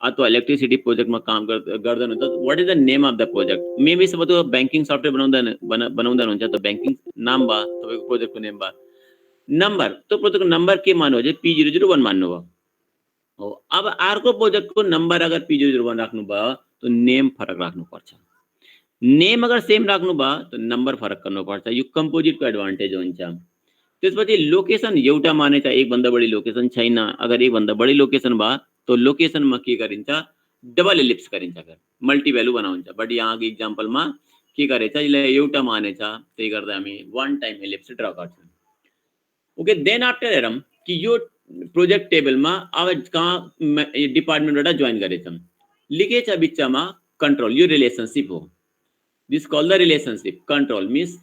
Speaker 1: अथवा इलेक्ट्रिसिटी प्रोजेक्ट में काम गर्दै हुनुहुन्छ what is the name of the project maybe सब तो बैंकिंग सफ्टवेयर बनाउँदै हुनुहुन्छ तो बैंकिंग नाम बा तपाईको प्रोजेक्ट को नेम बा नंबर तो प्रोजेक्ट को नंबर के मान्नु हो P001 मान्नु हो अब अर्को प्रोजेक्ट को नंबर अगर P001 राख्नु भयो तो नेम फरक राख्नु पर्छ नेम अगर सेम राख्नु भयो तो नंबर फरक गर्नु पर्छ यो कंपोजिट को एडभान्टेज हुन्छ त्यसपछि लोकेशन एउटा माने छ एक भन्दा बढी लोकेशन छैन अगर एक भन्दा बढी लोकेशन भयो तो लोकेशन मा के गरिन्छ डबल एलिप्स गरिन्छ अगर मल्टी भ्यालु बनाउँछ बट यहाँ को एक्जाम्पल मा के गरेछ यसलाई एउटा माने छ त्यही गर्दा हामी वन टाइम एलिप्स ड्रा गर्छौं ओके देन आफ्टर हेरौं कि यो प्रोजेक्ट टेबल में अब कहाँ डिपार्टमेन्टबाट जोइन गरेछौं लिखेछ बिचमा कंट्रोल यो रिलेशनशिप हो this call the relationship control means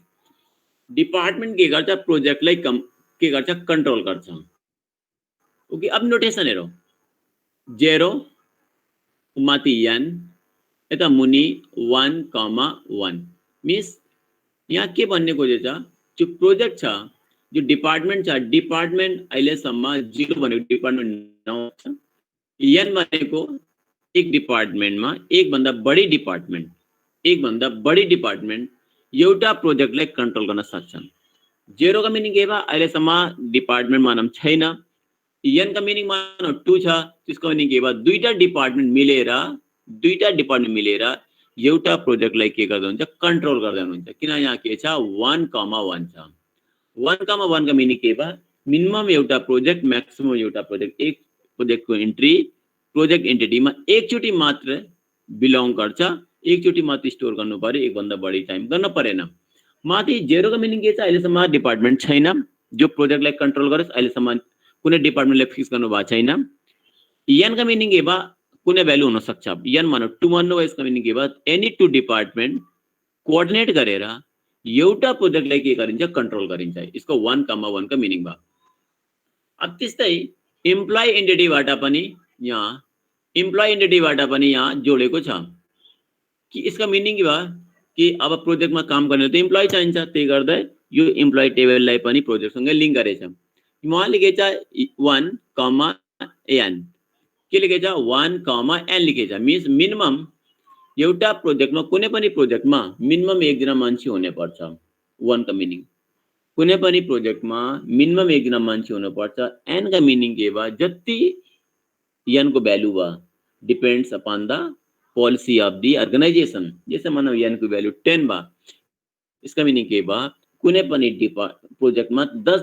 Speaker 1: department के गर्छ प्रोजेक्टलाई के गर्छ कंट्रोल गर्छ ओके अब नोटेशन हेरौं 0 माथि n यता मुनि 1,1 मीन्स यहाँ के भन्ने खोजेछ जो प्रोजेक्ट छ जो डिपार्टमेंट छ डिपार्टमेंट अहिलेसम्म 0 भनेको डिपार्टमेंट नहुन्छ n भनेको एक डिपार्टमेन्टमा एक भन्दा बढी डिपार्टमेन्ट एउटा प्रोजेक्टलाई कन्ट्रोल गर्न सक्छन् 0 का मिनिङ के बा अहिलेसम्म डिपार्टमेन्ट मानम छैन n का मिनिङ मानम 2 छ त्यसको मिनिङ के बा दुईटा डिपार्टमेन्ट मिलेर एउटा प्रोजेक्टलाई के गर्दै हुन्छ कन्ट्रोल गर्दै हुनुहुन्छ किन यहाँ के छ 1,1 छ 1,1 का मिनिङ के बा मिनिमम एउटा प्रोजेक्ट मैक्सिमम एउटा प्रोजेक्ट एक प्रोजेक्ट को एन्ट्री प्रोजेक्ट एन्टिटी में एकचोटी मात्र बिलोंग गर्छ एकचोटि मात्र स्टोर गर्नु पर्यो, एक भन्दा बढी टाइम गर्न परेन। माथि जेरोको मिनिङ के छ, अहिलेसम्म डिपार्टमेन्ट छैन जो प्रोजेक्टलाई कन्ट्रोल गरोस्, अहिलेसम्म कुनै डिपार्टमेन्टले फिक्स गर्नु भएको छैन। एन का मिनिङ के भयो, कुनै भ्यालु हुन सक्छ। एन भन्नु 2 भन्नु भयो, यसको मिनिङ के भयो, एनी 2 डिपार्टमेन्ट कोअर्डिनेट गरेर एउटा प्रोजेक्टलाई के गरिन्छ, कन्ट्रोल गरिन्छ। यसको 1,1 का मिनिङ भयो। अब त्यस्तै इम्प्लोइ एन्टिटीबाट पनि यहाँ इम्प्लोइ एन्टिटीबाट पनि यहाँ जोडेको छ कि यसका मिनिङ के भयो कि अब प्रोजेक्टमा काम गर्ने त इम्प्लोइ चाहिन्छ, त्यही गर्दा यो इम्प्लोइ टेबललाई पनि प्रोजेक्टसँगै लिङ्क गरेछ। वहाँ लेखेछ 1, n के लेखेछ 1, n लेखेछ। मिन्स मिनिमम एउटा प्रोजेक्टमा कुनै पनि प्रोजेक्टमा मिनिमम एकजना मान्छे हुने पर्छ। 1 का मिनिङ कुनै पनि प्रोजेक्टमा मिनिमम एकजना मान्छे हुनुपर्छ। n का मिनिङ के भयो, जति n को भ्यालु भयो depends upon the policy of the organisation. जैसे मानव n को भ्यालु 10 भयो, इसका मिनिङ के भयो, कुनै पनि प्रोजेक्टमा 10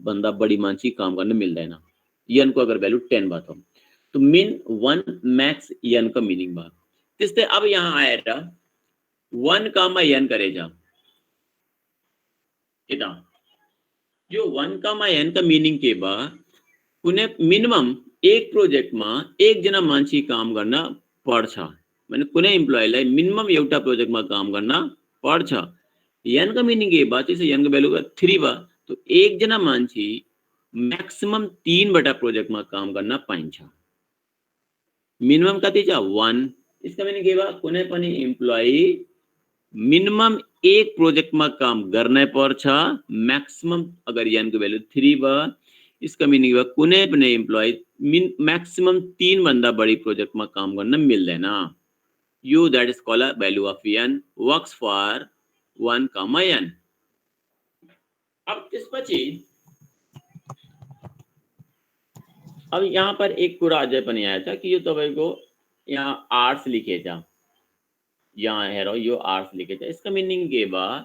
Speaker 1: भन्दा बढी मान्छे काम गर्न मिल्दैन। n को अगर भ्यालु 10 भयो तो मिन 1 मैक्स n का मिनिङ भयो। त्यस्तै अब यहाँ आएर 1, n गरेछ यता। यो 1, n का मिनिङ के भयो, कुनै मिनिमम एक प्रोजेक्टमा एकजना मान्छे काम गर्न पर्छ। माने कुनै इम्प्लोइलाई मिनिमम एउटा प्रोजेक्टमा काम गर्न पर्छ। n का मिनिङ के भयो, त्यसै n को भ्यालु 3 भयो, तो एकजना मान्छे मैक्सिमम 3 वटा प्रोजेक्टमा काम गर्न पाइन्छ। मिनिमम कति छ 1। इसका मिनिङ के भयो, कुनै पनि इम्प्लोइ मिनिमम एक प्रोजेक्टमा काम गर्नै पर्छ। मैक्सिमम अगर n को भ्यालु 3 भयो, इसका मिनिङ भयो कुनै पनि इम्प्लोइ मैक्सिमम 3 भन्दा बढी प्रोजेक्टमा काम गर्न मिल्दैन। यो that is called a value of n works for 1, n। अब त्यसपछि अब यहाँ पर एक कुरा अझै पनि आएछ कि यो तपाईको यहाँ आर्ट्स लेखेछ, यहाँ हेरौ यो आर्ट्स लेखेछ। यसको मिनिङ के भयो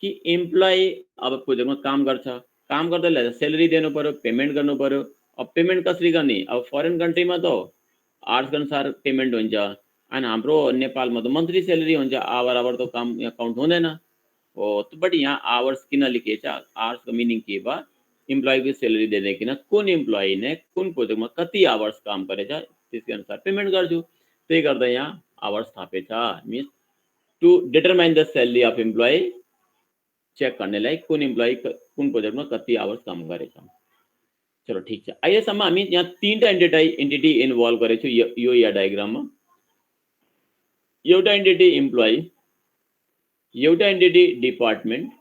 Speaker 1: कि इम्प्लोइ अब प्रोजेक्टमा काम गर्छ, काम गर्दा सैलरी दिनु पर्यो, पेमेन्ट गर्नु पर्यो। अब पेमेन्ट कसरी गर्ने, अब फरेन कन्ट्रीमा त आर्ट्स अनुसार पेमेन्ट हुन्छ, अनि हाम्रो नेपालमा त मन्थली सैलरी हुन्छ। आवर त काम यहाँ काउन्ट हुँदैन हो। बट यहाँ आवर्स किन लेखेछ, आवर्स को मिनिङ के भयो, इम्प्लोइ को सैलरी दिँदैकिन कुन इम्प्लोइ ने कुन प्रोजेक्टमा कति आवर्स काम गरेछ त्यसकै अनुसार पेमेन्ट गर्छु। त्यही गर्दा यहाँ आवर्स थपेछ। Means to determine the salary of employee, check गर्नेलाई कुन इम्प्लोइ कुन प्रोजेक्टमा कति आवर्स काम गरेछ। चलो ठीक छ। अहिलेसम्म हामी यहाँ 3टा एन्टिटी इन्भल्भ गरेछौँ यो या डायग्राममा। एउटा एन्टिटी इम्प्लोइ, एउटा एन्टिटी डिपार्टमेन्ट,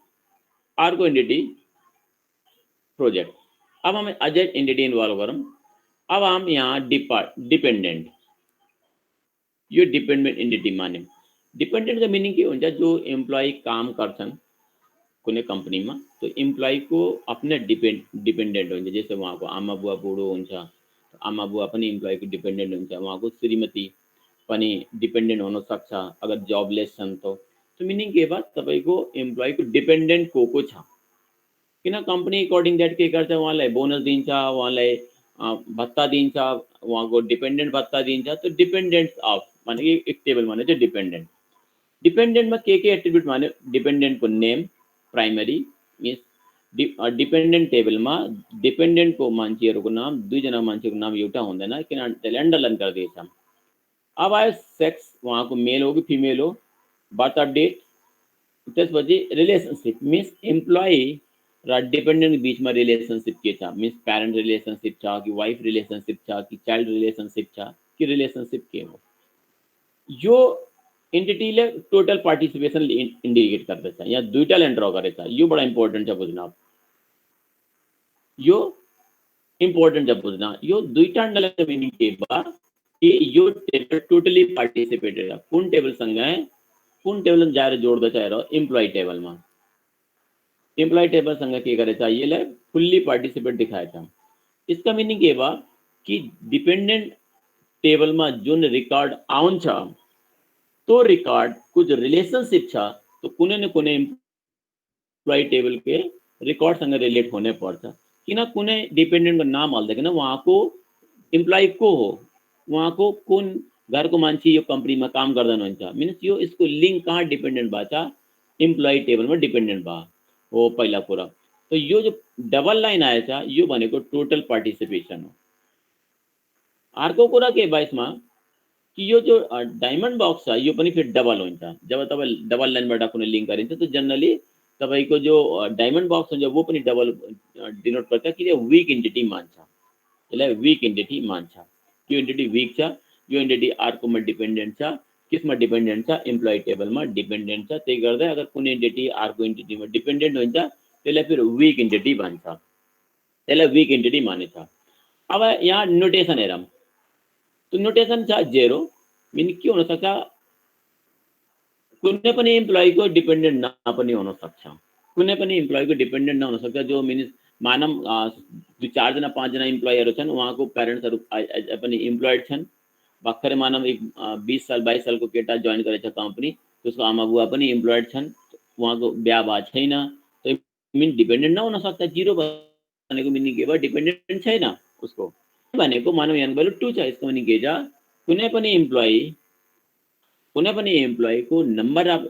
Speaker 1: अर्को एन्टिटी प्रोजेक्ट। अब हम अझै एन्टिटी इन्भल्भ गरौँ। अब हम यहाँ डिपेन्डेन्ट, यो डिपेन्डेन्ट एन्टिटी मान्यौँ। डिपेन्डेन्ट का मिनिङ के हुन्छ, जो इम्प्लोइ काम गर्छन् कुनै कम्पनीमा, तो इम्प्लोइ को आफ्नै डिपेन्डेन्ट हुन्छ। जैसे उहाँको आमा बुवा बुढो हुन्छ, आमा बुवा पनि इम्प्लोइ को डिपेन्डेन्ट हुन्छ, उहाँको श्रीमती पनि डिपेन्डेन्ट हुन सक्छ अगर जबलेस छन् त। तो मिनिङ के भयो, तपाईको इम्प्लोइ को डिपेन्डेन्ट को छ। किन कम्पनी अकॉर्डिङ दैट के गर्छ, उहाँलाई बोनस दिन्छ, उहाँलाई भत्ता दिन्छ, उहाँको डिपेन्डेन्ट भत्ता दिन्छ। तो डिपेन्डेन्ट अफ माने एक टेबल माने चाहिँ डिपेन्डेन्ट। डिपेन्डेन्टमा के एट्रिब्युट माने, डिपेन्डेन्ट को नेम प्राइमरी, मिन्स डिपेन्डेन्ट टेबलमा डिपेन्डेन्ट को मान्छेहरूको नाम, दुईजना मान्छेको नाम एउटा हुँदैन, किन त्यसले अन्डरलाइन गरिदिएछ। अब आयो सेक्स, उहाँको मेल हो कि फिमेल हो, बर्थ डेट, त्यसपछि रिलेसनशिप, मिन्स इम्प्लोइ र डिपेन्डेन्ट बीचमा रिलेसनशिप के छ। मिन्स प्यारेन्ट रिलेसनशिप छ कि वाइफ रिलेसनशिप छ कि चाइल्ड रिलेसनशिप छ कि रिलेसनशिप के हो। यो एन्टिटीले टोटल पार्टिसिपेसन इन्डिकेट गर्दछ। यहाँ दुईटा लाइन ड्र गरेछ, यो बडा इम्पोर्टेन्ट छ बुझ्न। यो इम्पोर्टेन्ट छ बुझ्न। यो दुईटा अन्डरलाइन मिनिङ के भयो कि यो टेबल टोटली पार्टिसिपेटेड छ। कुन टेबलसँग कुन टेबलमा जाएर जोड्दछ हेर, इम्प्लोइ टेबलमा। इम्प्लोइ टेबलसँग के गरेछ, यसले फुल्ली पार्टिसिपेट दिखाएछ। इसका मिनिङ के भयो कि डिपेन्डेन्ट टेबलमा जुन रिकॉर्ड आउँछ तो रिकॉर्ड कुछ रिलेशनशिप छ, तो कुनै न कुनै इम्प्लोइ टेबल के रिकॉर्डसँग रिलेट हुनै पर्छ। किन कुनै डिपेन्डेन्टको नाम हाल्दैकिन उहाँको इम्प्लोइ को हो, उहाँको कुन घरको मान्छे यो कम्पनीमा काम गर्दैन हुन्छ मिन्स यो यसको लिङ्क कहाँ डिपेन्डेन्ट भएको छ, इम्प्लोइ टेबलमा डिपेन्डेन्ट भयो हो पहिला कुरा। तो यो जो डबल लाइन आएछ यो भनेको टोटल पार्टिसिपेसन हो। अर्को कुरा के भयो यसमा कि यो जो डायमन्ड बक्स छ यो पनि फेरि डबल हुन्छ। जब तपाईँ डबल लाइनबाट कुनै लिङ्क गरिन्छ तो जनरली तपाईँको जो डायमन्ड बक्स हुन्छ वो पनि डबल डिनोट गर्छ कि विक एन्टिटी मान्छ, यसलाई विक एन्टिटी मान्छ। यो एन्टिटी विक छ, यो एन्टिटी अर्कोमा डिपेन्डेन्ट छ, किसमा डिपेन्डेन्ट छ, इम्प्लोइ टेबलमा डिपेन्डेन्ट छ। त्यही गर्दै अगर कुनै एन्टिटी अर्को एन्टिटीमा डिपेन्डेन्ट हुन्छ त्यसलाई फेरि विक एन्टिटी भन्छ, त्यसलाई विक एन्टिटी मानेछ। अब यहाँ नोटेसन हेरौँ, तो नोटेसन छ 0 मिन के हुन सक्छ, कुनै पनि इम्प्लोइको डिपेन्डेन्ट नपनि हुन सक्छ, कुनै पनि इम्प्लोइको डिपेन्डेन्ट नहुन सक्छ। जो मिन्स मानम 4 जना 5 जना इम्प्लोइहरू छन्, उहाँको प्यारेन्ट्सहरू पनि इम्प्लोइड छन्। भर्खरै मानव एक 20 साल 22 सालको केटा जोइन गरेछ कम्पनी, त्यसको आमा बुवा पनि इम्प्लोइड छन्, उहाँको बिहा भएको छैन, त्यो मिन डिपेन्डेन्ट नहुन सक्छ। 0 भनेको मिनिङ के भयो, डिपेन्डेन्ट छैन उसको भनेको। मानव यहाँ भ्यालु 2 छ, यसको मिनिङ के छ, कुनै पनि इम्प्लोइको नम्बर अफ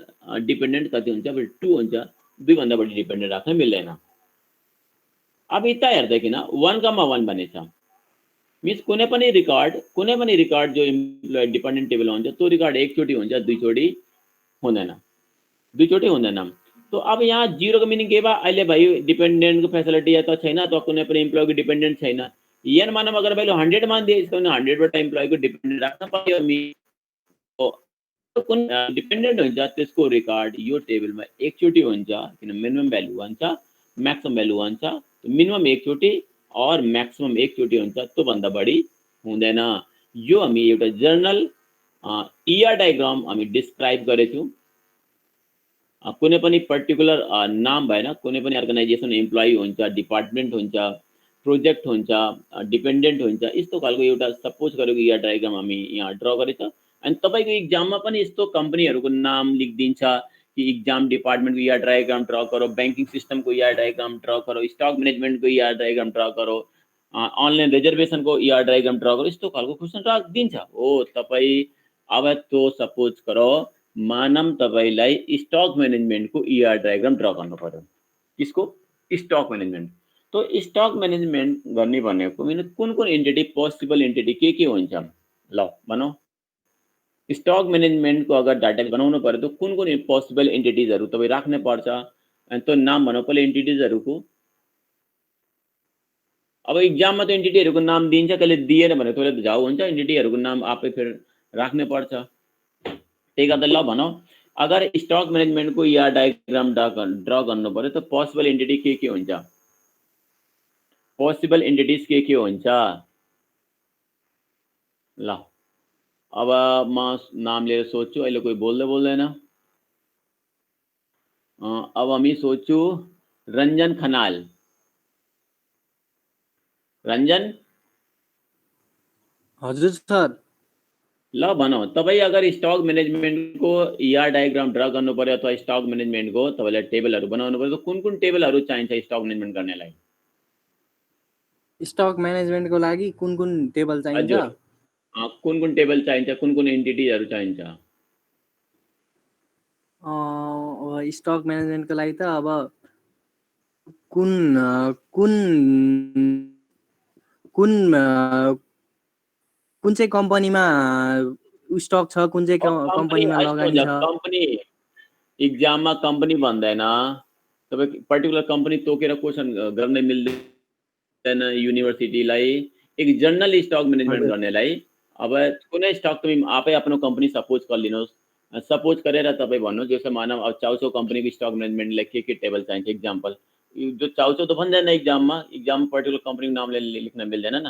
Speaker 1: डिपेन्डेन्ट कति हुन्छ, 2 हुन्छ, 2 भन्दा बढी डिपेन्डेन्ट राख्न मिल्दैन। अब यता हेर्दैकिन 1,1 भनेछ मिन्स कुनै पनि रिकर्ड जो इम्प्लोइ डिपेन्डेन्ट टेबल हुन्छ त्यो रिकर्ड एकचोटि हुन्छ, दुईचोटि हुँदैन। तो अब यहाँ 0 को मिनिङ के भयो, अहिले भयो डिपेन्डेन्टको फेसिलिटी त छैन, अथवा कुनै पनि इम्प्लोइको डिपेन्डेन्ट छैन। यहाँ मानव अगर भ्यालु 100 मान दिए, इसको 100 बाट इम्प्लोइको डिपेन्डेन्ट राख्न पर्यो। कुन डिपेन्डेन्ट हुन्छ त्यसको रिकर्ड यो टेबलमा एकचोटि हुन्छ, किन मिनिमम भ्यालु 1 छ, म्याक्सिमम भ्यालु 1 छ। मिनिमम एकचोटि और म्याक्सिमम एकचोटि हुन्छ, त्यो भन्दा बढी हुँदैन। यो हामी एउटा जर्नल ER डायग्राम हामी डिस्क्राइब गरेछौँ। कुनै पनि पर्टिकुलर नाम भएन, कुनै पनि अर्गनाइजेसन इम्प्लोइ हुन्छ, डिपार्टमेन्ट हुन्छ, प्रोजेक्ट हुन्छ, डिपेन्डेन्ट हुन्छ, यस्तो खालको एउटा सपोज गरेको ER डायग्राम हामी यहाँ ड्र गरेछ। अनि तपाईँको इक्जाममा पनि यस्तो कम्पनीहरूको नाम लेखिदिन्छ कि इक्जाम डिपार्टमेन्टको ER डायग्राम ड्र करो, बैंकिङ सिस्टमको ER डायग्राम ड्र करो, स्टक म्यानेजमेन्टको ER डायग्राम ड्र करो, अनलाइन रिजर्भेसनको ER डायग्राम ड्र करो, यस्तो खालको क्वेसन राखिदिन्छ। हो तपाईँ अब त्यो सपोज करो मानम तपाईँलाई स्टक म्यानेजमेन्टको ER डायग्राम ड्र गर्नु पर्यो, किसको, स्टक म्यानेजमेन्ट। तो स्टक म्यानेजमेन्ट गर्ने भनेको मिन्स कुन एन्टिटी पोसिबल एन्टिटी के हुन्छ, ल भनौँ स्टक म्यानेजमेन्टको अगर डाटा बनाउनु पर्यो त कुन पोसिबल एन्टिटिजहरू तपाईँ राख्नै पर्छ। अनि त्यो नाम भनौँ पहिला एन्टिटिजहरूको। अब इक्जाममा त एन्टिटीहरूको नाम दिन्छ, कहिले दिएन भने तपाईँले झाउ हुन्छ, एन्टिटीहरूको नाम आफै फेरि राख्नै पर्छ। त्यही गर्दा ल भनौँ अगर स्टक म्यानेजमेन्टको ER डायग्राम ड्र गर्नु पर्यो त पोसिबल एन्टिटी के हुन्छ, पोसिबल एन्टिटिज के हुन्छ। ल अब म नाम लिएर सोध्छु, अहिले कोही बोल्दैन। अब हामी सोध्छु रञ्जन खनाल। रञ्जन
Speaker 4: हजुर सर।
Speaker 1: ल भनौँ तपाईँ अगर स्टक म्यानेजमेन्टको ER डायग्राम ड्र गर्नु पर्यो अथवा स्टक म्यानेजमेन्टको तपाईँलाई टेबलहरू बनाउनु पर्यो, कुन टेबलहरू चाहिन्छ स्टक म्यानेजमेन्ट गर्नेलाई?
Speaker 4: स्टक म्यानेजमेन्टको लागि कुन टेबल चाहिन्छ?
Speaker 1: हजुर, कुन टेबल चाहिन्छ, कुन एन्टिटीहरू चाहिन्छ?
Speaker 4: स्टक म्यानेजमेन्टको लागि त अब कुन चाहिँ कम्पनीमा स्टक छ, कुन चाहिँ कम्पनीमा लगानी छ।
Speaker 1: कम्पनी इक्जाममा कम्पनी भन्दैन, तपाईँ पर्टिकुलर कम्पनी तोकेर क्वेसन गर्न मिल्दैन युनिभर्सिटीलाई। एक जनरल स्टक म्यानेजमेन्ट गर्नेलाई अब कुनै स्टक तपाईँ आफै आफ्नो कम्पनी सपोज गरिदिनुहोस्, सपोज गरेर तपाईँ भन्नुहोस् जस्तो मानव अब चाउचाउ कम्पनीको स्टक म्यानेजमेन्टलाई के टेबल चाहिन्छ इक्जाम्पल। जो चाउचाउ त भन्दैन इक्जाम पर्टिकुलर कम्पनीको नामले लेख्न मिल्दैन न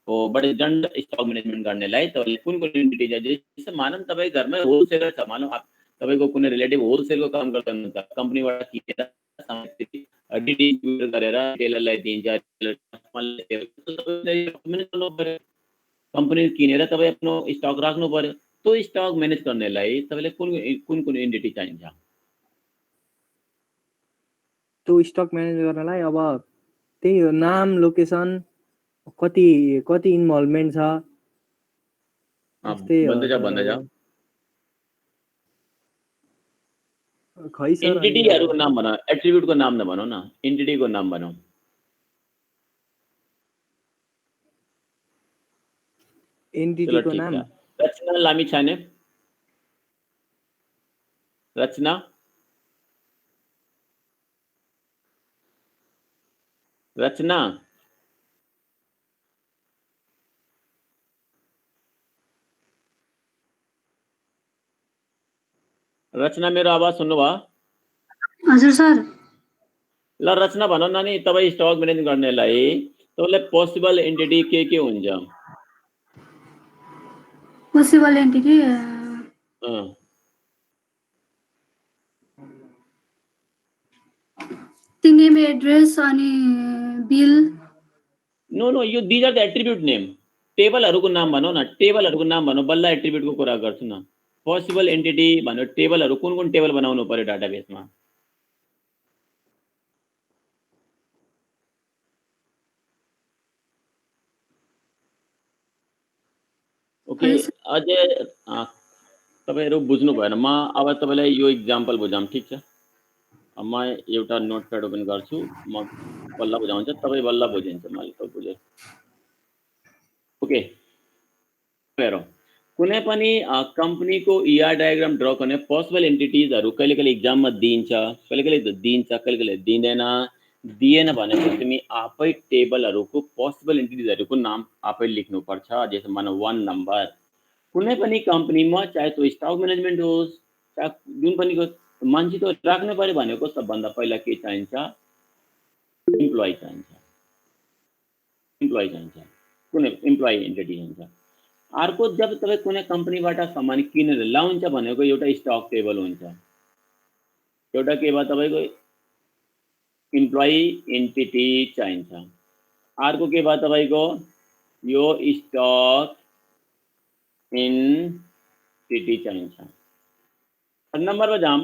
Speaker 1: हो। बट जनरल स्टक म्यानेजमेन्ट गर्नेलाई तपाईँले कुन एन्टिटी चाहिन्छ, जस्तो मानव तपाईँ घरमै होलसेलर छ, मानव तपाईँको कुनै रिलेटिभ होलसेलको काम गर्दा हुनुहुन्छ, कम्पनीबाट किनेर डिस्ट्रिब्युट गरेर टेलरलाई दिन्छ, कम्पनी किनेर तपाईँ आफ्नो स्टक राख्नु पर्यो। त्यो स्टक म्यानेज गर्नेलाई तपाईँलाई कुन एन्टिटी चाहिन्छ?
Speaker 4: त्यो स्टक म्यानेज गर्नलाई अब त्यही हो, नाम, लोकेसन, कति इन्भल्भमेन्ट छ, त्यस्तै हो
Speaker 1: भन्दै जा
Speaker 4: सर,
Speaker 1: भन्दै जा।
Speaker 4: अब खै सर अनि अब
Speaker 1: एन्टिटीहरूको नाम भन, एट्रिब्युटको नाम नभनौ न, एन्टिटीको नाम भनौ। चलो
Speaker 4: एन्टिटीको
Speaker 1: ठीक
Speaker 4: नाम
Speaker 1: छ। रचना लामिछाने, रचना रचना रचना मेरो आवाज सुन्नुभयो?
Speaker 5: हजुर सर।
Speaker 1: ल रचना भन न नि, तपाईँ स्टक म्यानेज गर्नेलाई तपाईँलाई पोसिबल एन्टिटी के हुन्छ?
Speaker 5: पोसिबल एन्टिटी
Speaker 1: अँ,
Speaker 5: त्यो नेम एड्रेस अनि बिल।
Speaker 1: नो नो, यो these are the attribute name. टेबलहरूको नाम भनौ न, टेबलहरूको नाम भनौ, बल्ल एट्रिब्युटको कुरा गर्छु न। पोसिबल एन्टिटी भन्यो, टेबलहरू कुन कुन टेबल बनाउनु पर्यो डाटाबेसमा? ओके,
Speaker 5: हजुर सर।
Speaker 1: अझै तपाईँहरू बुझ्नु भएन। म अब तपाईँलाई यो इक्जाम्पल बुझाउँ, ठिक छ? म एउटा नोटप्याड ओपन गर्छु, म बल्ल बुझाउँछ, तपाईँ बल्ल बुझिन्छ, मैले त बुझेँ। ओके, हेरौँ। कुनै पनि कम्पनीको इआर डायग्राम ड्र गर्ने पोसिबल एन्टिटिजहरू कहिले कहिले इक्जाममा दिइन्छ, कहिले कहिले दिन्छ, कहिले कहिले दिँदैन। दिएन भनेपछि तिमी आफै टेबलहरूको पोसिबल एन्टिटिजहरूको नाम आफै लेख्नुपर्छ। जस्तो मानौ 1 नम्बर। कुनै पनि कम्पनीमा चाहे त्यो स्टक म्यानेजमेन्ट होस्, चाहे जुन पनि मान्छे त राख्नै पर्यो भनेको सबभन्दा पहिला के चाहिन्छ? इम्प्लोइ चाहिन्छ। इम्प्लोइ चाहिन्छ, कुनै इम्प्लोइ एन्टिटी हुन्छ। अर्को, जब तपाईँ कुनै कम्पनीबाट सामान किनेर ल्याउँछ भनेको एउटा स्टक टेबल हुन्छ। एउटा के भयो तपाईँको? इम्प्लोइ एन्टिटी चाहिन्छ। अर्को के भयो तपाईँको? यो स्टक एन्टिटी चाहिन्छ। नम्बरमा जाम।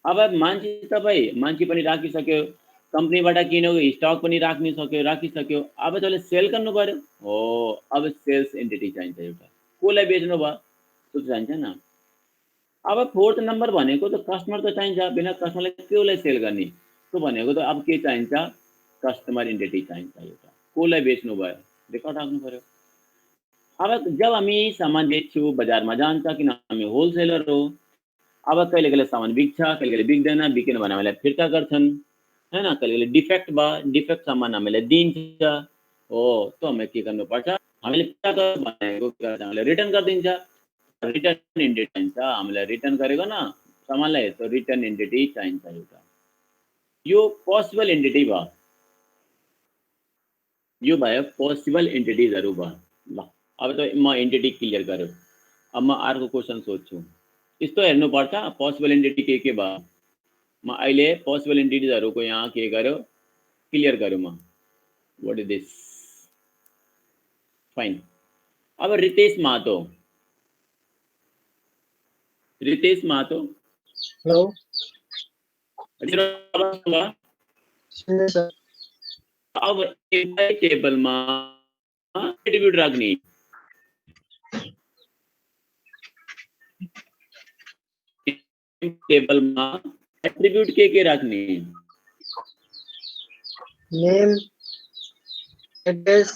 Speaker 1: अब मान्छे पनि राखिसक्यो, कम्पनीबाट किनेको स्टक पनि राखिसक्यो। अब त्यसले सेल गर्नु पर्यो। हो, अब सेल्स एन्टिटी चाहिन्छ एउटा। कसलाई बेच्नु भयो त्यो चाहिन्छ न। अब 4th नम्बर भनेको त कस्टमर त चाहिन्छ। बिना कस्टमरलाई कसलाई सेल गर्ने? त्यो भनेको त अब के चाहिन्छ? कस्टमर एन्टिटी चाहिन्छ एउटा। कसलाई बेच्नु भयो रेकर्ड राख्नु पर्यो। अब जब हामी सामान बेच्छौँ, बजारमा जान्छ, किन हामी होलसेलर हो। अब कहिले कहिले सामान बिक्छ, कहिले कहिले बिक्दैन, बिकेन भने हामीलाई फिर्ता गर्छन्, हैन? कहिले कहिले डिफेक्ट भयो, डिफेक्ट सामान हामीलाई दिन्छ। हो, त्यो हामी के गर्नुपर्छ? हामीले फिर्ता भनेको के गर्छ? हामीलाई रिटर्न गरिदिन्छ। रिटर्न एन्टिटी चाहिन्छ। हामीलाई रिटर्न गरेको न सामानलाई, त्यो रिटर्न एन्टिटी चाहिन्छ एउटा। यो पोसिबल एन्टिटी भयो। यो भयो पोसिबल एन्टिटिजहरू भयो। ल, अब त म एन्टिटी क्लियर गर्यो। अब म अर्को क्वेसन सोध्छु। यस्तो हेर्नुपर्छ पोसिबल एन्टिटी के भयो। म अहिले पोसिबल एन्टिटिजहरूको यहाँ के गर्यो? क्लियर गर्यो म। What is this? फाइन। अब रितेश महतो। रितेश महतो,
Speaker 2: हेलो
Speaker 1: हजुर आवाज भयो?
Speaker 2: सुन्दैछ?
Speaker 1: अब एम्प्लोइ टेबलमा एट्रिब्युट राख्ने। टेबलमा एट्रिब्युट के राख्ने?
Speaker 2: नेम, एड्रेस,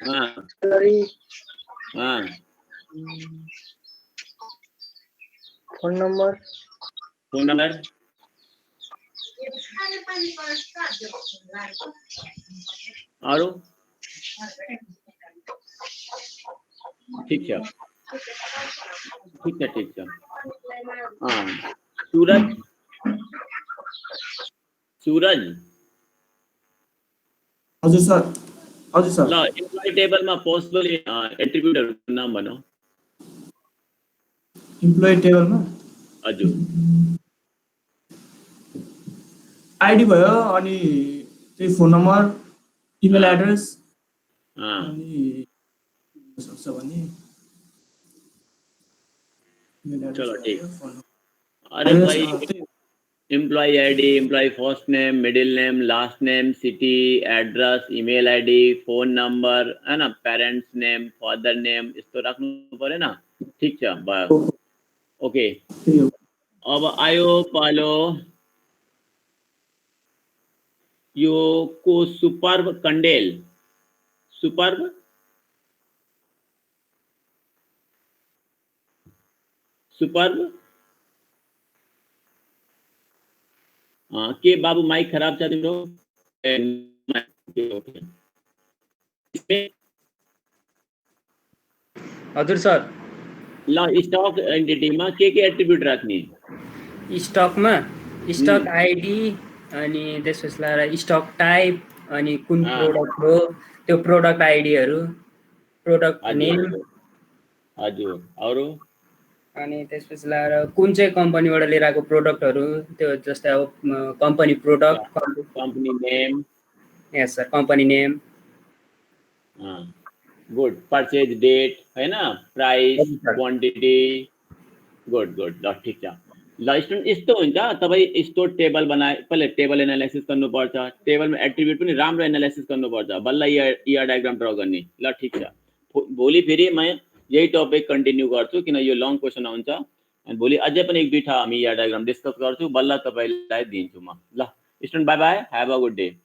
Speaker 1: हाँ
Speaker 2: सैलरी,
Speaker 1: हाँ,
Speaker 2: फोन नंबर,
Speaker 1: फोन नंबर। और ठीक है, ठीक है। हाँ, सूरज
Speaker 3: हजुर सर। हजुर सर।
Speaker 1: ल, एम्प्लोइ टेबलमा पोसिबल एट्रिब्युटहरूको नाम भनौ।
Speaker 3: इम्प्लोइ टेबलमा
Speaker 1: हजुर,
Speaker 3: आइडी भयो, अनि त्यही फोन नम्बर, इमेल एड्रेस,
Speaker 1: हाँ,
Speaker 3: अनि सक्छ भने इमेल एड्रेस
Speaker 1: चलो ठीक।
Speaker 3: भयो, फोन
Speaker 1: अरे भाई,
Speaker 3: number.
Speaker 1: Employee ID, employee first name, middle name, last name, city, address, email ID, phone number है ना, पेरेंट्स नेम, फादर नेम, यस्तो राख्नु पर्यो न। ठीक छ, भयो। ओके, अब आयो पालो यो को सुपर्ब कण्डेल। सुपर्ब सुपर्ब के बाबु माइक खराब छ तिम्रो?
Speaker 6: हजुर सर।
Speaker 1: ल स्टक एन्टिटीमा के एट्रिब्युट राख्ने?
Speaker 6: स्टकमा स्टक आइडी अनि त्यसपछि लाएर स्टक टाइप अनि कुन प्रोडक्ट हो त्यो प्रोडक्ट आइडीहरू, प्रोडक्ट नेम।
Speaker 1: हजुर, अरु?
Speaker 6: अनि त्यसपछि लाएर कुन चाहिँ कम्पनीबाट लिएर आएको प्रोडक्टहरू, त्यो जस्तै अब company product,
Speaker 1: company name.
Speaker 6: Yes sir, company name.
Speaker 1: Good, purchase date हैन, प्राइस, क्वान्टिटी। गुड गुड, ल ठीक छ। ल स्टुडेन्ट यस्तो हुन्छ, तपाईँ स्टोर टेबल बनाए पहिले टेबल एनालाइसिस गर्नुपर्छ, टेबलमा एट्रिब्युट पनि राम्रो एनालाइसिस गर्नुपर्छ, बल्ल ER डायग्राम ड्रा गर्ने। ल ठीक छ, भोलि फेरि म यही टपिक कन्टिन्यू गर्छु किन यो लङ क्वेसन आउँछ, अनि भोलि अझै पनि एक दुईटा हामी ER डायग्राम डिस्कस गर्छु, बल्ल तपाईलाई दिन्छु म। ल student by by, have a good day.